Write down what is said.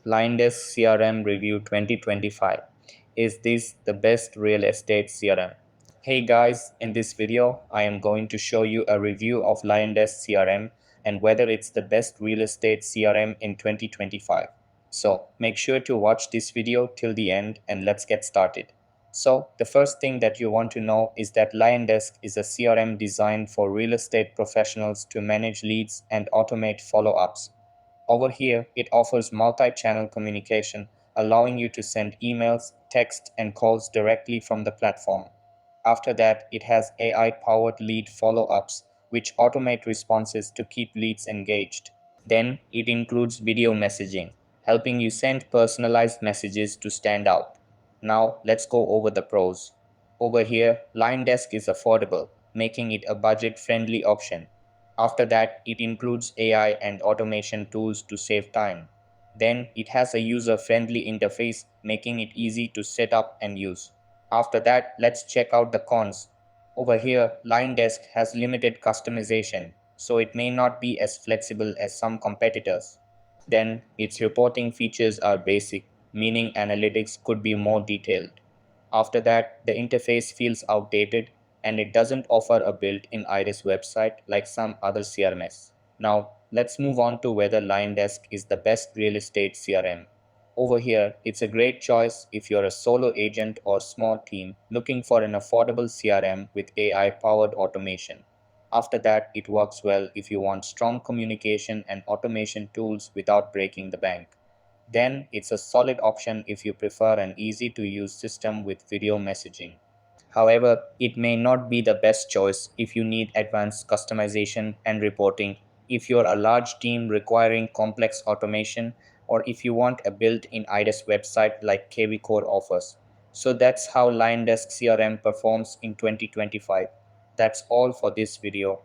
Liondesk CRM Review 2025. Is this the best real estate CRM? Hey guys, in this video, I am going to show you a review of Liondesk CRM and whether it's the best real estate CRM in 2025. So make sure to watch this video till the end and let's get started. So the first thing that you want to know is that Liondesk is a CRM designed for real estate professionals to manage leads and automate follow-ups. Over here, it offers multi-channel communication, allowing you to send emails, text, and calls directly from the platform. After that, it has AI-powered lead follow-ups, which automate responses to keep leads engaged. Then, it includes video messaging, helping you send personalized messages to stand out. Now, let's go over the pros. Over here, Liondesk is affordable, making it a budget-friendly option. After that, it includes AI and automation tools to save time. Then, it has a user-friendly interface, making it easy to set up and use. After that, let's check out the cons. Over here, Liondesk has limited customization, so it may not be as flexible as some competitors. Then, its reporting features are basic, meaning analytics could be more detailed. After that, the interface feels outdated and it doesn't offer a built-in iris website like some other CRMs. Now, let's move on to whether Liondesk is the best real estate CRM. Over here, it's a great choice if you're a solo agent or small team looking for an affordable CRM with AI-powered automation. After that, it works well if you want strong communication and automation tools without breaking the bank. Then it's a solid option if you prefer an easy to use system with video messaging. However, it may not be the best choice if you need advanced customization and reporting, if you're a large team requiring complex automation, or if you want a built-in IDES website like KV Core offers. So that's how Liondesk CRM performs in 2025. That's all for this video.